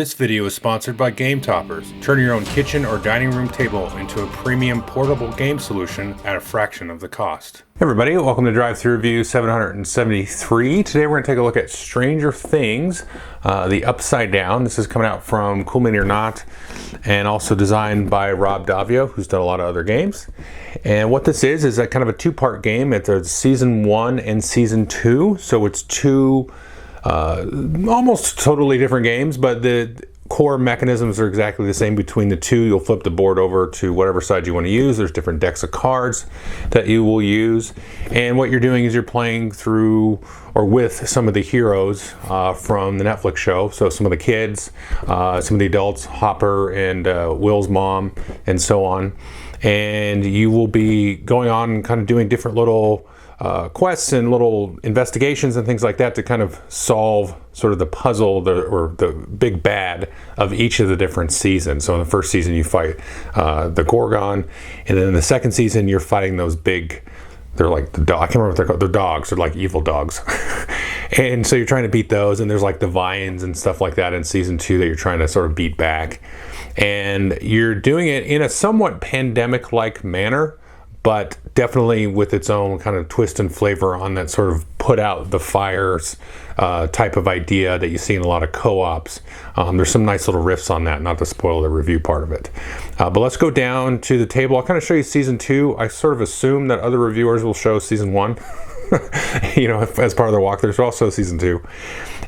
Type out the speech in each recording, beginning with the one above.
This video is sponsored by Game Toppers. Turn your own kitchen or dining room table into a premium portable game solution at a fraction of the cost. Hey everybody, welcome to Drive Thru Review 773. Today we're going to take a look at Stranger Things, the Upside Down. This is coming out from Cool Mini or Not, and also designed by Rob Daviau, who's done a lot of other games. And what this is a kind of a two-part game. It's a Season 1 and Season 2, so it's two almost totally different games, but the core mechanisms are exactly the same between the two. You'll flip the board over to whatever side you want to use. There's different decks of cards that you will use, and what you're doing is you're playing through or with some of the heroes from the Netflix show. So some of the kids, some of the adults, Hopper and Will's mom, and so on. And you will be going on and kind of doing different little quests and little investigations and things like that to kind of solve sort of the puzzle or the big bad of each of the different seasons. So in the first season you fight the Gorgon, and then in the second season you're fighting those big, they're like the dog, I can't remember what they're called, they're dogs, they're like evil dogs. And so you're trying to beat those, and there's like the Vians and stuff like that in season 2 that you're trying to sort of beat back. And you're doing it in a somewhat pandemic-like manner, but definitely with its own kind of twist and flavor on that sort of put out the fires type of idea that you see in a lot of co-ops. There's some nice little riffs on that, not to spoil the review part of it. But let's go down to the table. I'll kind of show you Season 2. I sort of assume that other reviewers will show Season 1. You know, as part of their walkthroughs, but also Season 2.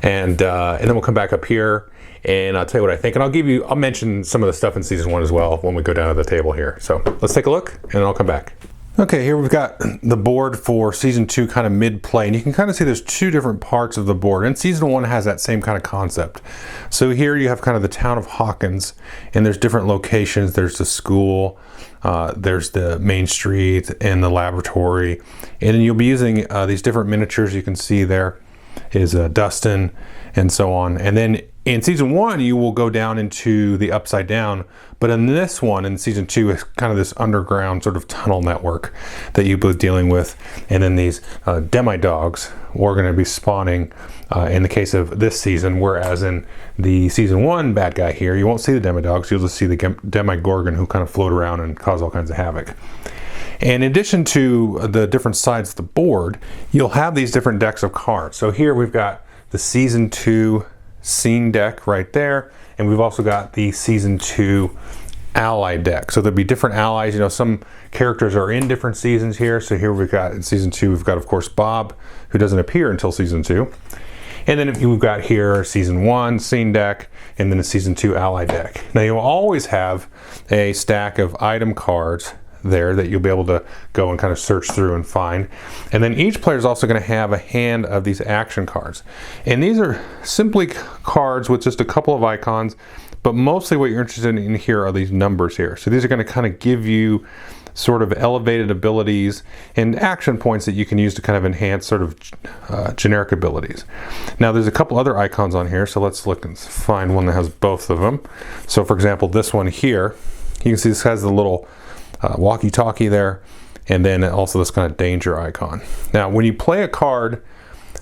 And then we'll come back up here and I'll tell you what I think. And I'll mention some of the stuff in Season 1 as well when we go down to the table here. So let's take a look and then I'll come back. Okay, here we've got the board for Season 2 kind of mid-play, and you can kind of see there's two different parts of the board, and Season 1 has that same kind of concept. So here you have kind of the town of Hawkins, and there's different locations. There's the school, there's the main street, and the laboratory, and then you'll be using these different miniatures. You can see there is Dustin and so on. And then in Season 1 you will go down into the Upside Down, but in this one, in Season 2, is kind of this underground sort of tunnel network that you'll be dealing with. And then these demi-dogs are going to be spawning in the case of this season, whereas in the Season 1 bad guy here, you won't see the demi-dogs, you'll just see the Demogorgon who kind of float around and cause all kinds of havoc. And in addition to the different sides of the board, you'll have these different decks of cards. So here we've got the Season 2 scene deck right there, and we've also got the Season 2 ally deck. So there'll be different allies. You know, some characters are in different seasons here. So here we've got in Season 2, we've got, of course, Bob, who doesn't appear until Season 2. And then we've got here Season 1 scene deck, and then a Season 2 ally deck. Now you'll always have a stack of item cards there that you'll be able to go and kind of search through and find. And then each player is also going to have a hand of these action cards. And these are simply cards with just a couple of icons, but mostly what you're interested in here are these numbers here. So these are going to kind of give you sort of elevated abilities and action points that you can use to kind of enhance sort of generic abilities. Now there's a couple other icons on here, so let's look and find one that has both of them. So for example, this one here, you can see this has the little walkie-talkie there, and then also this kind of danger icon. Now when you play a card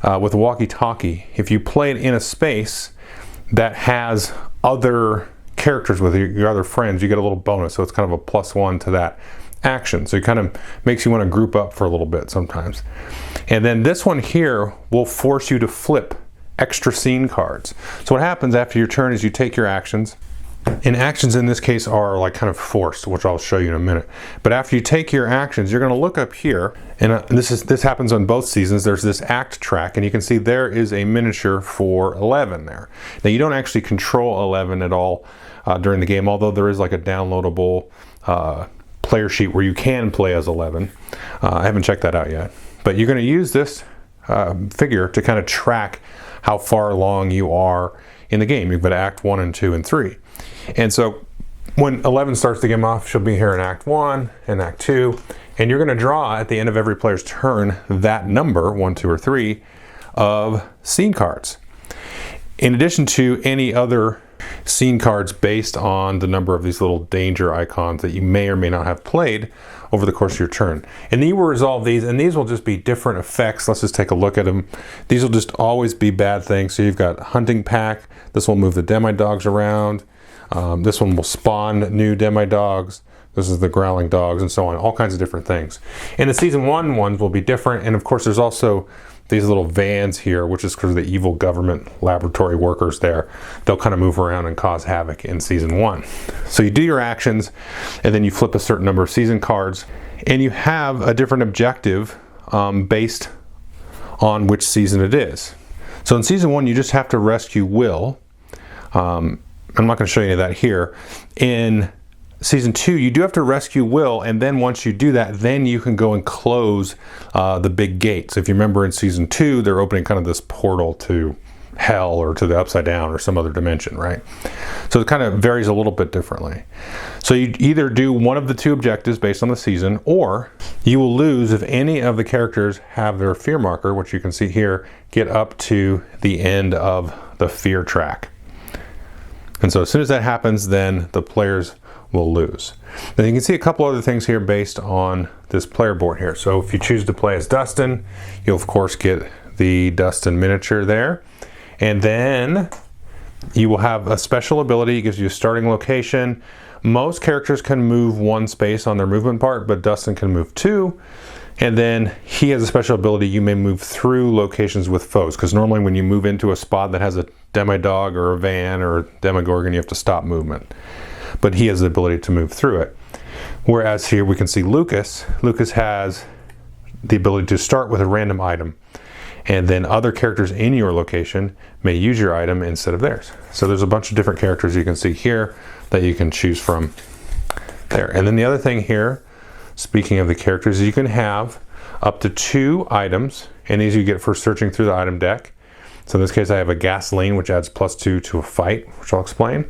with a walkie-talkie, if you play it in a space that has other characters with your other friends, you get a little bonus, so it's kind of a +1 to that action. So it kind of makes you want to group up for a little bit sometimes. And then this one here will force you to flip extra scene cards. So what happens after your turn is you take your actions, and actions in this case are like kind of forced, which I'll show you in a minute. But after you take your actions, you're going to look up here, and this happens on both seasons. There's this act track, and you can see there is a miniature for 11 there. Now you don't actually control 11 at all during the game, although there is like a downloadable player sheet where you can play as 11. I haven't checked that out yet. But you're going to use this figure to kind of track how far along you are in the game. You've got Act 1 and 2 and 3. And so when 11 starts the game off, she'll be here in Act 1 and Act 2, and you're going to draw at the end of every player's turn that number, 1, 2, or 3, of scene cards. In addition to any other scene cards based on the number of these little danger icons that you may or may not have played over the course of your turn. And then you will resolve these, and these will just be different effects. Let's just take a look at them. These will just always be bad things. So you've got hunting pack. This will move the demi-dogs around. This one will spawn new demi-dogs. This is the growling dogs, and so on. All kinds of different things. And the season 1 ones will be different. And of course, there's also these little vans here, which is because of the evil government laboratory workers there. They'll kind of move around and cause havoc in season 1. So you do your actions, and then you flip a certain number of season cards, and you have a different objective based on which season it is. So in season 1, you just have to rescue Will. I'm not going to show you any of that here. In season 2, you do have to rescue Will, and then once you do that, then you can go and close the big gate. So if you remember in season 2, they're opening kind of this portal to hell or to the upside down or some other dimension, right? So it kind of varies a little bit differently. So you either do one of the 2 objectives based on the season, or you will lose if any of the characters have their fear marker, which you can see here, get up to the end of the fear track. And so as soon as that happens, then the players will lose. Then you can see a couple other things here based on this player board here. So if you choose to play as Dustin, you'll of course get the Dustin miniature there. And then you will have a special ability. It gives you a starting location. Most characters can move 1 space on their movement part, but Dustin can move 2. And then he has a special ability. You may move through locations with foes, because normally when you move into a spot that has a demi-dog or a van or a demogorgon, you have to stop movement. But he has the ability to move through it. Whereas here we can see Lucas. Lucas has the ability to start with a random item, and then other characters in your location may use your item instead of theirs. So there's a bunch of different characters you can see here that you can choose from there. And then the other thing here, speaking of the characters, you can have up to 2 items, and these you get for searching through the item deck. So in this case, I have a gasoline, which adds +2 to a fight, which I'll explain.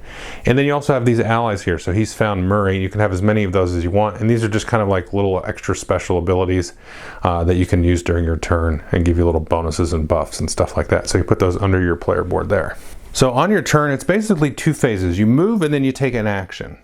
And then you also have these allies here. So he's found Murray. You can have as many of those as you want. And these are just kind of like little extra special abilities that you can use during your turn and give you little bonuses and buffs and stuff like that. So you put those under your player board there. So on your turn, it's basically 2 phases. You move and then you take an action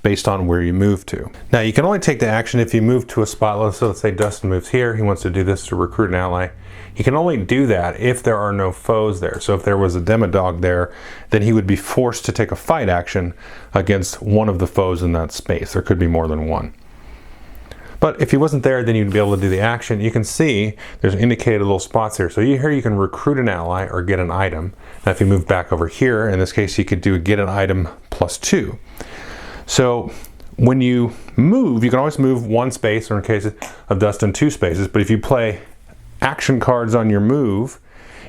based on where you move to. Now you can only take the action if you move to a spot. So let's say Dustin moves here. He wants to do this to recruit an ally. He can only do that if there are no foes there. So if there was a demodog there, then he would be forced to take a fight action against one of the foes in that space. There could be more than one. But if he wasn't there, then you'd be able to do the action. You can see there's indicated little spots here. So here you can recruit an ally or get an item. Now if you move back over here, in this case you could do get an item +2. So when you move, you can always move 1 space, or in case of Dustin 2 spaces. But if you play action cards on your move,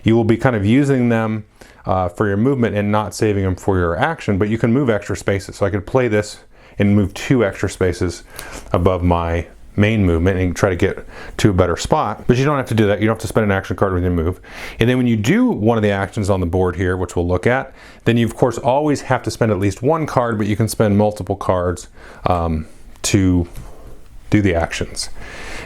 you will be kind of using them for your movement and not saving them for your action, but you can move extra spaces. So I could play this and move 2 extra spaces above my main movement and try to get to a better spot. But you don't have to do that. You don't have to spend an action card when you move. And then when you do one of the actions on the board here, which we'll look at, then you of course always have to spend at least 1 card, but you can spend multiple cards to do the actions.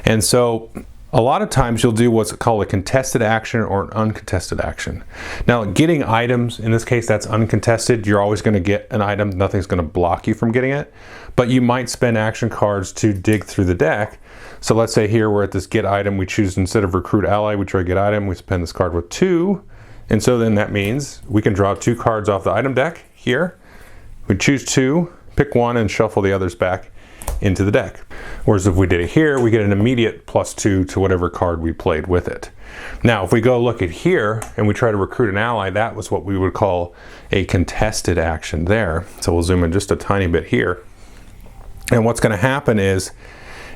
And so a lot of times you'll do what's called a contested action or an uncontested action. Now getting items, in this case that's uncontested. You're always going to get an item. Nothing's going to block you from getting it. But you might spend action cards to dig through the deck. So let's say here we're at this get item. We choose, instead of recruit ally, we try get item. We spend this card with 2. And so then that means we can draw 2 cards off the item deck here. We choose 2, pick 1, and shuffle the others back into the deck. Whereas if we did it here, we get an immediate +2 to whatever card we played with it. Now if we go look at here and we try to recruit an ally, that was what we would call a contested action there. So we'll zoom in just a tiny bit here. And what's going to happen is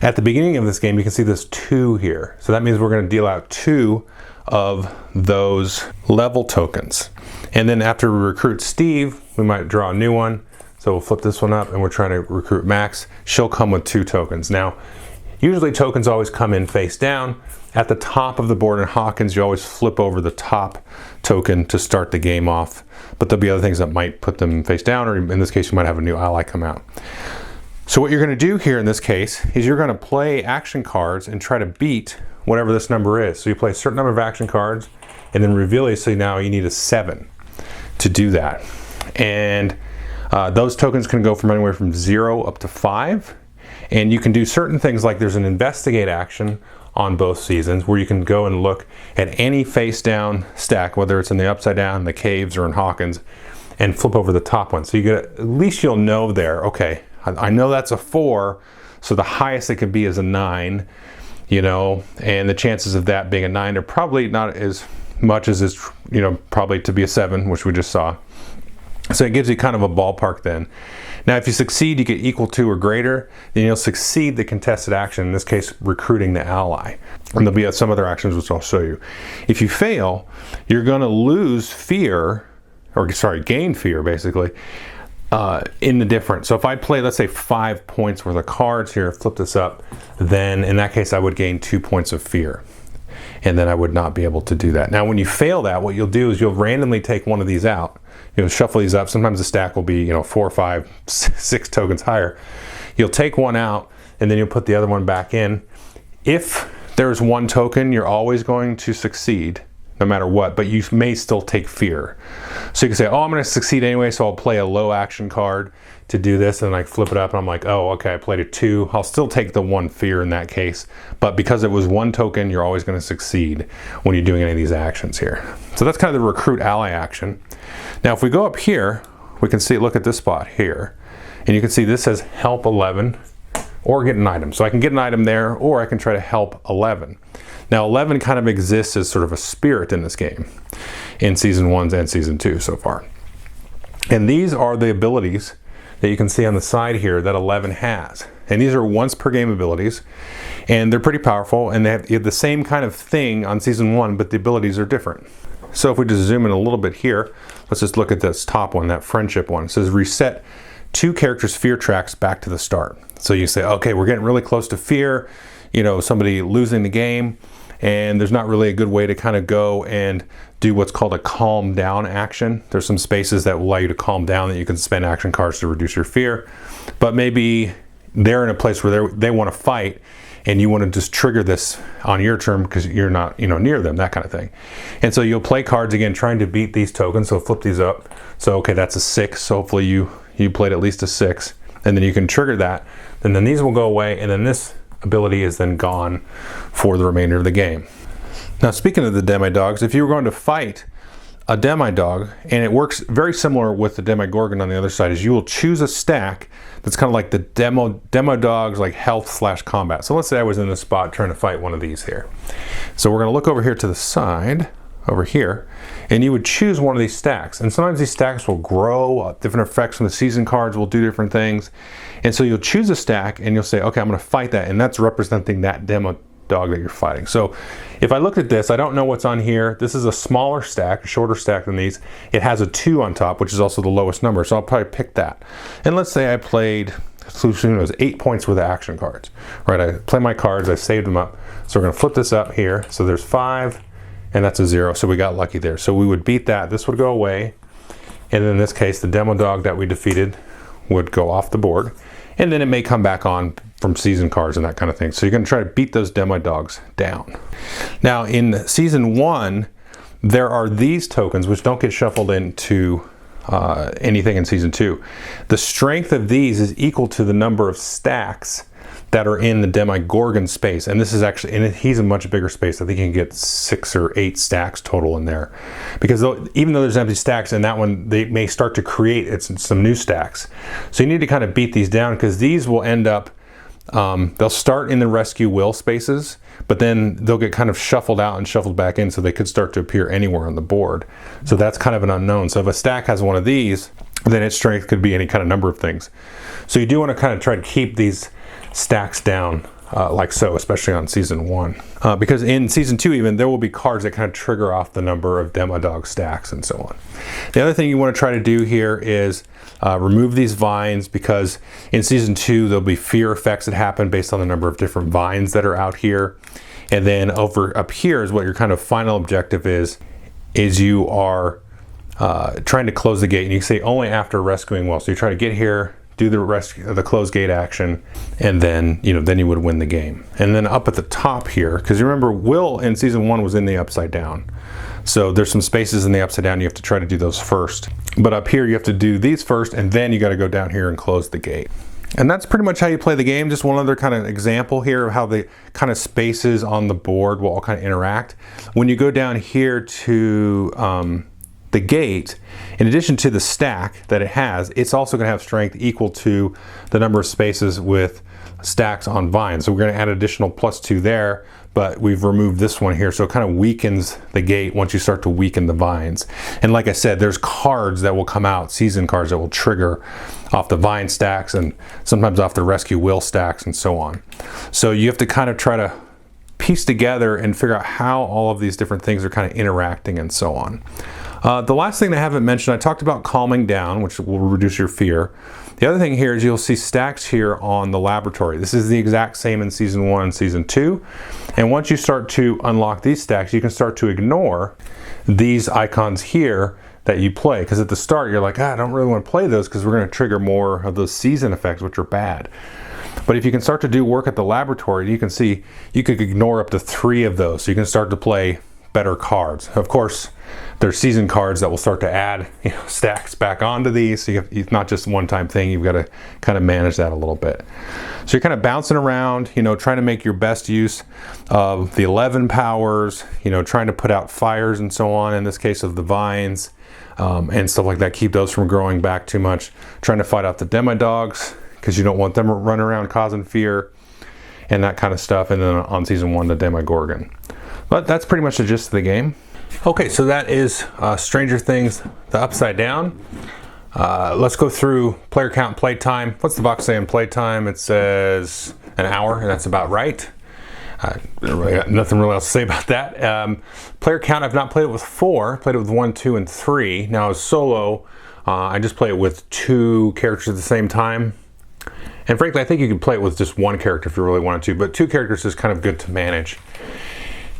at the beginning of this game you can see this 2 here. So that means we're going to deal out 2 of those level tokens. And then after we recruit Steve, we might draw a new one. So we'll flip this one up and we're trying to recruit Max. She'll come with 2 tokens. Now, usually tokens always come in face down. At the top of the board in Hawkins, you always flip over the top token to start the game off. But there'll be other things that might put them face down, or in this case, you might have a new ally come out. So what you're going to do here in this case is you're going to play action cards and try to beat whatever this number is. So you play a certain number of action cards and then reveal, so now you need a 7 to do that. And those tokens can go from anywhere from 0 up to 5. And you can do certain things, like there's an investigate action on both seasons where you can go and look at any face down stack, whether it's in the upside down, the caves, or in Hawkins, and flip over the top one. So you get, at least you'll know there, okay, I know that's a 4, so the highest it could be is a 9, you know, and the chances of that being a 9 are probably not as much as it's, you know, probably to be a 7, which we just saw. So it gives you kind of a ballpark then. Now, if you succeed, you get equal to or greater, then you'll succeed the contested action, in this case, recruiting the ally. And there'll be some other actions which I'll show you. If you fail, you're going to lose fear, or sorry, gain fear, basically, in the difference. So if I play, let's say, 5 points worth of cards here, flip this up, then in that case, I would gain 2 points of fear. And then I would not be able to do that. Now, when you fail that, what you'll do is you'll randomly take one of these out. You'll shuffle these up. Sometimes the stack will be, you know, 4, 5, 6 tokens higher. You'll take one out, and then you'll put the other one back in. If there's one token, you're always going to succeed, no matter what, but you may still take fear. So you can say, oh, I'm going to succeed anyway, so I'll play a low action card to do this, and I flip it up, and I'm like, oh, okay, I played a 2. I'll still take the 1 fear in that case, but because it was 1 token, you're always going to succeed when you're doing any of these actions here. So that's kind of the recruit ally action. Now, if we go up here, we can see, look at this spot here, and you can see this says help 11, or get an item. So I can get an item there, or I can try to help 11. Now, 11 kind of exists as sort of a spirit in this game, in Season 1 and Season 2 so far. And these are the abilities that you can see on the side here that 11 has. And these are once per game abilities, and they're pretty powerful, and they have the same kind of thing on Season 1, but the abilities are different. So if we just zoom in a little bit here, let's just look at this top one, that friendship one. It says reset 2 characters' fear tracks back to the start. So you say, okay, we're getting really close to fear, you know, somebody losing the game, and there's not really a good way to kind of go and do what's called a calm down action. There's some spaces that will allow you to calm down that you can spend action cards to reduce your fear, but maybe they're in a place where they want to fight, and you want to just trigger this on your turn because you're not, you know, near them, that kind of thing. And so you'll play cards again trying to beat these tokens. So flip these up. So okay, that's a 6. So hopefully you played at least a 6, and then you can trigger that, and then these will go away, and then this ability is then gone for the remainder of the game. Now, speaking of the Demi-Dogs, if you were going to fight a Demi-Dog, and it works very similar with the Demigorgon on the other side, is you will choose a stack that's kind of like the Demo-Dog's like health/combat. So let's say I was in this spot trying to fight one of these here. So we're going to look over here to the side, over here, and you would choose one of these stacks. And sometimes these stacks will grow, different effects from the season cards will do different things. And so you'll choose a stack and you'll say, okay, I'm going to fight that, and that's representing that Demo-Dog that you're fighting. So if I looked at this, I don't know what's on here. This is a smaller stack, a shorter stack than these. It has a 2 on top, which is also the lowest number, so I'll probably pick that. And let's say I played, who knows, 8 points worth of action cards, right? I play my cards, I saved them up. So we're going to flip this up here. So there's 5, and that's a 0, so we got lucky there. So we would beat that. This would go away, and in this case, the Demo-Dog that we defeated would go off the board, and then it may come back on from season cards and that kind of thing. So you're going to try to beat those Demo-Dogs down. Now, in Season 1, there are these tokens which don't get shuffled into anything in Season 2. The strength of these is equal to the number of stacks that are in the Demigorgon space, and this is actually, and he's a much bigger space. I think you can get 6 or 8 stacks total in there, because even though there's empty stacks in that one, they may start to create some new stacks. So you need to kind of beat these down, because these will end up, they'll start in the rescue will spaces, but then they'll get kind of shuffled out and shuffled back in, so they could start to appear anywhere on the board. So that's kind of an unknown. So if a stack has one of these, then its strength could be any kind of number of things. So you do want to kind of try to keep these stacks down like so, especially on Season 1. Because in Season 2 even, there will be cards that kind of trigger off the number of Demo-Dog stacks and so on. The other thing you want to try to do here is remove these vines, because in Season 2 there'll be fear effects that happen based on the number of different vines that are out here. And then over up here is what your kind of final objective is you are trying to close the gate, and you say only after rescuing well. So you try to get here, do the close gate action, and then you would win the game. And then up at the top here, because you remember Will in Season 1 was in the upside down, so there's some spaces in the upside down. You have to try to do those first, but up here you have to do these first, and then you got to go down here and close the gate. And that's pretty much how you play the game. Just one other kind of example here of how the kind of spaces on the board will all kind of interact. When you go down here to the gate, in addition to the stack that it has, it's also going to have strength equal to the number of spaces with stacks on vines. So we're going to add additional +2 there, but we've removed this one here, so it kind of weakens the gate once you start to weaken the vines. And like I said, there's cards that will come out, season cards that will trigger off the vine stacks and sometimes off the rescue will stacks and so on. So you have to kind of try to piece together and figure out how all of these different things are kind of interacting and so on. The last thing I haven't mentioned, I talked about calming down, which will reduce your fear. The other thing here is you'll see stacks here on the laboratory. This is the exact same in Season 1 and Season 2. And once you start to unlock these stacks, you can start to ignore these icons here that you play. Because at the start, you're like, I don't really want to play those because we're going to trigger more of those season effects, which are bad. But if you can start to do work at the laboratory, you can see you could ignore up to 3 of those. So you can start to play better cards. Of course, there's season cards that will start to add stacks back onto these, so it's not just a one-time thing. You've got to kind of manage that a little bit. So you're kind of bouncing around, trying to make your best use of the 11 powers, trying to put out fires and so on, in this case of the vines and stuff like that, keep those from growing back too much, trying to fight out the Demodogs because you don't want them to run around causing fear and that kind of stuff. And then on Season 1, the Demogorgon. But that's pretty much the gist of the game. Okay, so that is Stranger Things, the Upside Down. Let's go through player count, play time. What's the box say on play time? It says an hour, and that's about right. Nothing really else to say about that. Player count, I've not played it with 4. Played it with 1, 2, and 3. Now as solo, I just play it with 2 characters at the same time. And frankly, I think you can play it with just 1 character if you really wanted to, but 2 characters is kind of good to manage.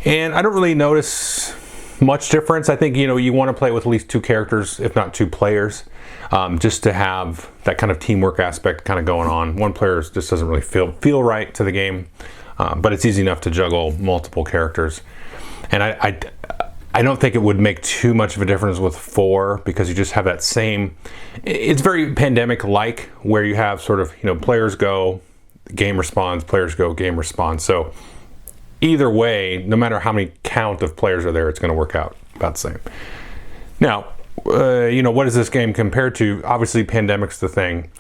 And I don't really notice much difference. I think you want to play with at least 2 characters, if not 2 players, just to have that kind of teamwork aspect kind of going on. 1 player just doesn't really feel right to the game, but it's easy enough to juggle multiple characters. And I don't think it would make too much of a difference with 4 because you just have that same. It's very pandemic-like where you have sort of players go, game responds, players go, game responds. So either way, no matter how many count of players are there, it's going to work out about the same. Now, what is this game compared to? Obviously, pandemic's the thing.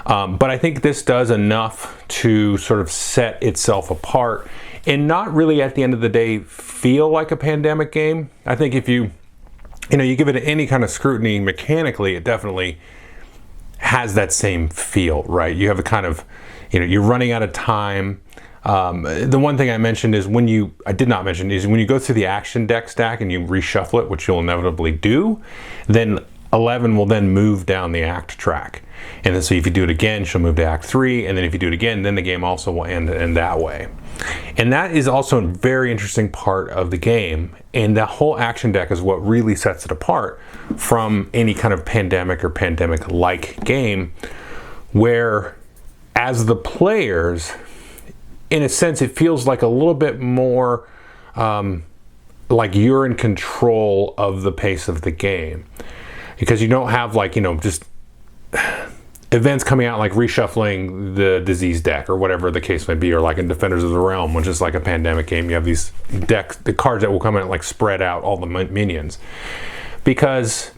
But I think this does enough to sort of set itself apart and not really, at the end of the day, feel like a pandemic game. I think if you give it any kind of scrutiny mechanically, it definitely has that same feel, right? You have a kind of, you're running out of time. The one thing I mentioned is when you go through the action deck stack and you reshuffle it, which you'll inevitably do, then 11 will then move down the act track. And then so if you do it again, she'll move to act 3, and then if you do it again, then the game also will end in that way. And that is also a very interesting part of the game, and the whole action deck is what really sets it apart from any kind of pandemic or pandemic-like game, where as the players, in a sense, it feels like a little bit more like you're in control of the pace of the game, because you don't have just events coming out like reshuffling the disease deck or whatever the case may be, or like in Defenders of the Realm, which is like a pandemic game. You have these decks, the cards that will come out spread out all the minions. Because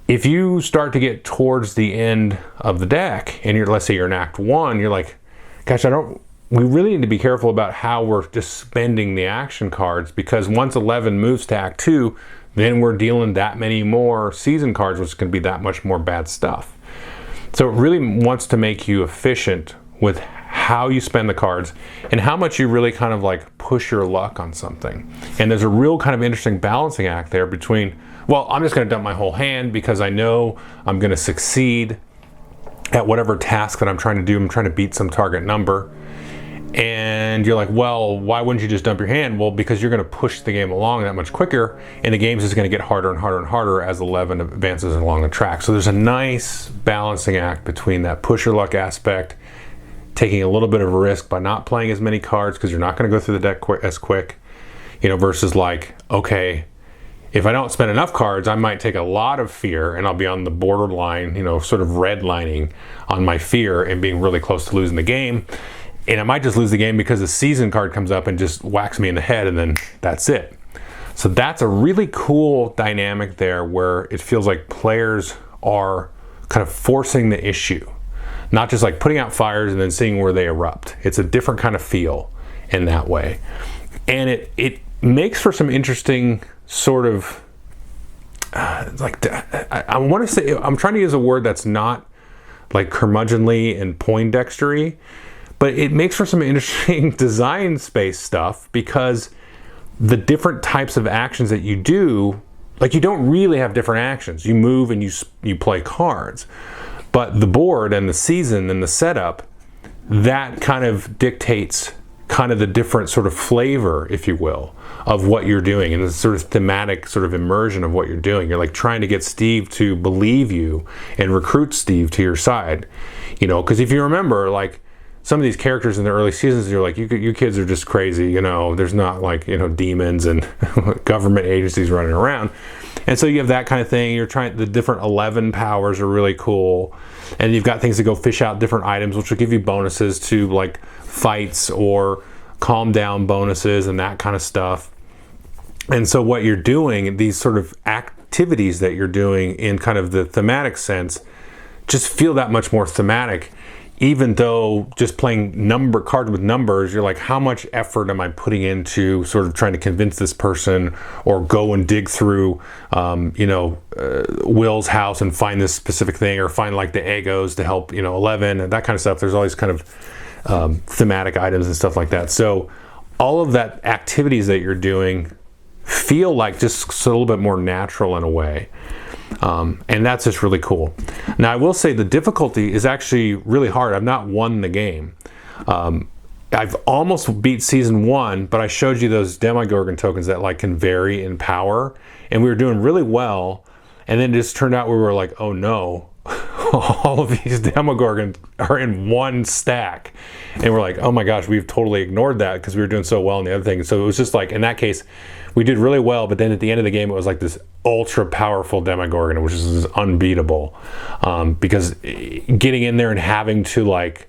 if you start to get towards the end of the deck and let's say you're in Act 1, you're like, gosh, we really need to be careful about how we're just spending the action cards, because once 11 moves to Act 2, then we're dealing that many more season cards, which is going to be that much more bad stuff. So it really wants to make you efficient with how you spend the cards and how much you really kind of push your luck on something. And there's a real kind of interesting balancing act there between, well, I'm just going to dump my whole hand because I know I'm going to succeed at whatever task that I'm trying to do. I'm trying to beat some target number. And you're like, well, why wouldn't you just dump your hand? Well, because you're going to push the game along that much quicker, and the game's just going to get harder and harder and harder as 11 advances along the track. So there's a nice balancing act between that push your luck aspect, taking a little bit of a risk by not playing as many cards because you're not going to go through the deck as quick, versus okay, if I don't spend enough cards, I might take a lot of fear and I'll be on the borderline, sort of redlining on my fear and being really close to losing the game. And I might just lose the game because the season card comes up and just whacks me in the head, and then that's it. So that's a really cool dynamic there where it feels like players are kind of forcing the issue, not just like putting out fires and then seeing where they erupt. It's a different kind of feel in that way. And it makes for some interesting sort of, I want to say, I'm trying to use a word that's not like curmudgeonly and poindextery, but it makes for some interesting design space stuff, because the different types of actions that you do, like you don't really have different actions. You move and you play cards. But the board and the season and the setup, that kind of dictates kind of the different sort of flavor, if you will, of what you're doing, and the sort of thematic sort of immersion of what you're doing. You're like trying to get Steve to believe you and recruit Steve to your side, because if you remember, like, some of these characters in the early seasons, you're like, you kids are just crazy, there's not like, demons and government agencies running around. And so you have that kind of thing. The different 11 powers are really cool. And you've got things to go fish out different items, which will give you bonuses to like fights or calm down bonuses and that kind of stuff. And so what you're doing, these sort of activities that you're doing in kind of the thematic sense, just feel that much more thematic. Even though just playing cards with numbers, you're like, how much effort am I putting into sort of trying to convince this person, or go and dig through, Will's house and find this specific thing, or find like the Egos to help, 11 and that kind of stuff. There's all these kind of thematic items and stuff like that. So all of that activities that you're doing feel like just a little bit more natural in a way. And that's just really cool. Now, I will say the difficulty is actually really hard. I've not won the game. I've almost beat season 1, but I showed you those Demogorgon tokens that like can vary in power, and we were doing really well. And then it just turned out we were like, oh no, all of these Demogorgons are in one stack. And we're like, oh my gosh, we've totally ignored that because we were doing so well in the other thing. So it was just like, in that case, we did really well, but then at the end of the game, it was like this ultra powerful Demogorgon, which is unbeatable. Because getting in there and having to like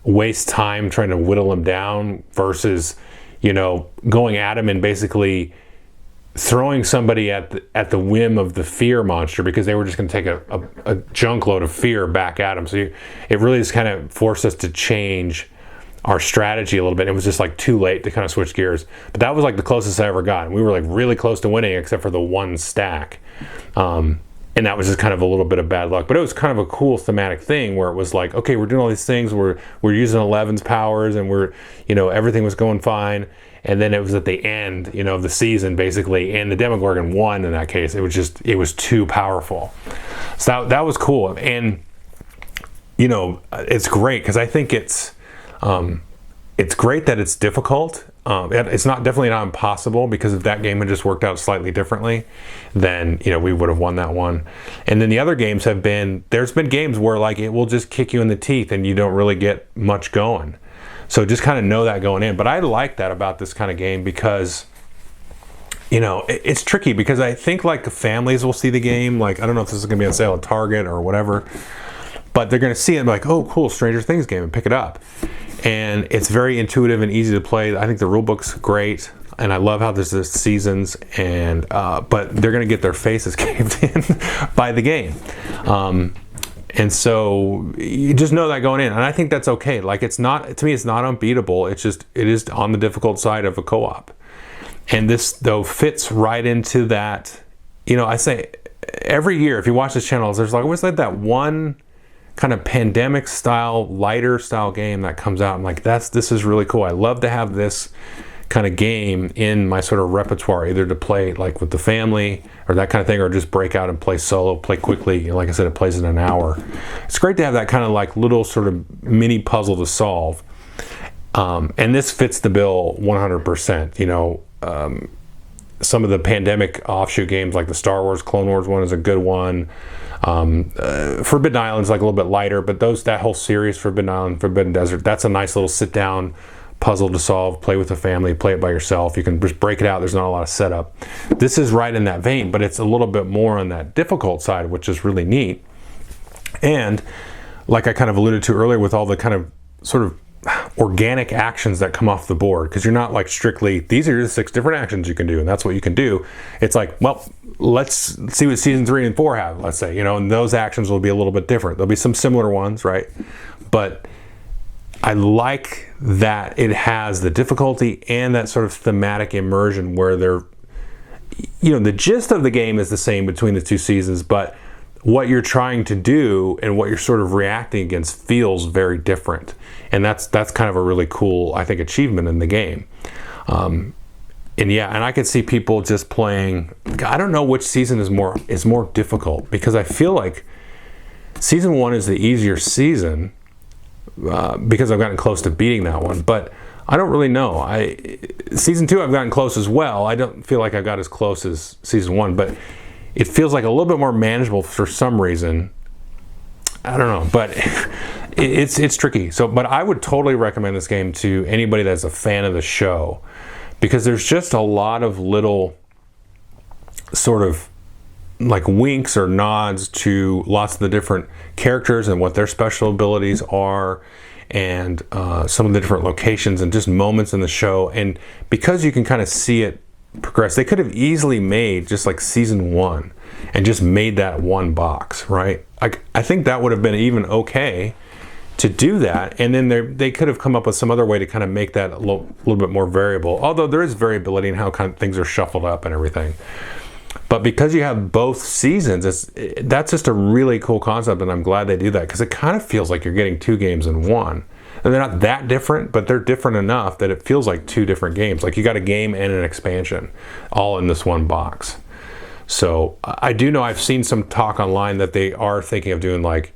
waste time trying to whittle him down versus, going at him and basically throwing somebody at the whim of the fear monster, because they were just going to take a junk load of fear back at him. So it really just kind of forced us to change our strategy a little bit. It was just like too late to kind of switch gears. But that was like the closest I ever got. We were like really close to winning, except for the one stack. And that was just kind of a little bit of bad luck. But it was kind of a cool thematic thing where it was like, okay, we're doing all these things. We're using 11's powers, and everything was going fine. And then it was at the end, of the season, basically, and the Demogorgon won in that case. It was too powerful. So that was cool. And, it's great, because I think it's great that it's difficult. It's definitely not impossible, because if that game had just worked out slightly differently, then, we would have won that one. And then the other games there's been games where like it will just kick you in the teeth and you don't really get much going. So just kind of know that going in. But I like that about this kind of game, because, it's tricky, because I think like families will see the game. Like, I don't know if this is going to be on sale at Target or whatever, but they're going to see it and be like, oh, cool, Stranger Things game, and pick it up. And it's very intuitive and easy to play. I think the rule book's great, and I love how there's the seasons, and but they're going to get their faces caved in by the game. And so you just know that going in, and I think that's okay. Like, to me, it's not unbeatable. It is on the difficult side of a co-op. And this, though, fits right into that. I say every year, if you watch this channel, there's always like that one kind of pandemic style, lighter style game that comes out. I'm like, this is really cool. I love to have this kind of game in my sort of repertoire, either to play like with the family or that kind of thing, or just break out and play solo, play quickly. Like I said, it plays in an hour. It's great to have that kind of like little sort of mini puzzle to solve. And this fits the bill 100%. Some of the pandemic offshoot games, like the Star Wars Clone Wars one, is a good one. Forbidden Island is like a little bit lighter, but that whole series, Forbidden Island, Forbidden Desert, that's a nice little sit down puzzle to solve, play with a family, play it by yourself. You can just break it out. There's not a lot of setup. This is right in that vein, but it's a little bit more on that difficult side, which is really neat. And like I kind of alluded to earlier, with all the kind of sort of organic actions that come off the board, because you're not like strictly, these are the 6 different actions you can do and that's what you can do. It's like, well, let's see what season 3 and 4 have, let's say, and those actions will be a little bit different. There'll be some similar ones, right? But I like that it has the difficulty and that sort of thematic immersion where the gist of the game is the same between the 2 seasons, but what you're trying to do and what you're sort of reacting against feels very different. And that's kind of a really cool, I think, achievement in the game. And I could see people just playing, I don't know which season is more difficult, because I feel like season 1 is the easier season because I've gotten close to beating that one, but I don't really know. Season 2 I've gotten close as well. I don't feel like I got as close as season 1, but it feels like a little bit more manageable for some reason. I don't know, but it's tricky. But I would totally recommend this game to anybody that's a fan of the show, because there's just a lot of little sort of like winks or nods to lots of the different characters and what their special abilities are, and some of the different locations and just moments in the show. And because you can kind of see it progress, they could have easily made just like season 1 and just made that one box, right? I think that would have been even okay to do that, and then they could have come up with some other way to kind of make that a little bit more variable, although there is variability in how kind of things are shuffled up and everything. But because you have both seasons, that's just a really cool concept, and I'm glad they do that, because it kind of feels like you're getting 2 games in one. And they're not that different, but they're different enough that it feels like 2 different games. Like you got a game and an expansion all in this one box. So I do know I've seen some talk online that they are thinking of doing, like,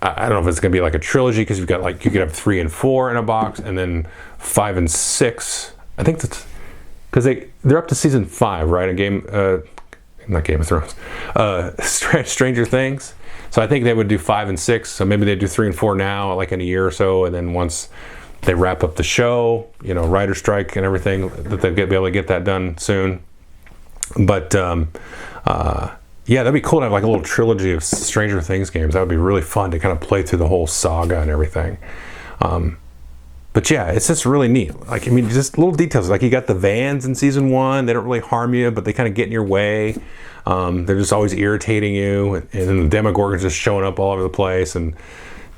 I don't know if it's going to be like a trilogy, because you've got, like, you could have 3 and 4 in a box, and then 5 and 6. I think that's because they're up to season 5, right? Not Game of Thrones, Stranger Things. So I think they would do 5 and 6. So maybe they do 3 and 4 now, like in a year or so, and then once they wrap up the show, writer strike and everything, that they'll be able to get that done soon. But that'd be cool to have like a little trilogy of Stranger Things games. That would be really fun to kind of play through the whole saga and everything. But yeah, it's just really neat. Like, I mean, just little details. Like you got the vans in season 1. They don't really harm you, but they kind of get in your way. They're just always irritating you. And then the Demogorgons just showing up all over the place and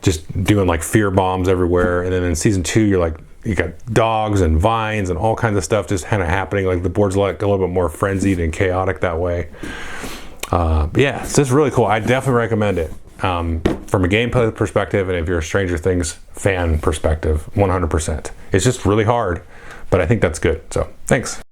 just doing like fear bombs everywhere. And then in season 2, you got dogs and vines and all kinds of stuff just kind of happening. Like the board's like a little bit more frenzied and chaotic that way. Yeah, it's just really cool. I definitely recommend it. From a gameplay perspective, and if you're a Stranger Things fan perspective, 100%. It's just really hard, but I think that's good. So, thanks.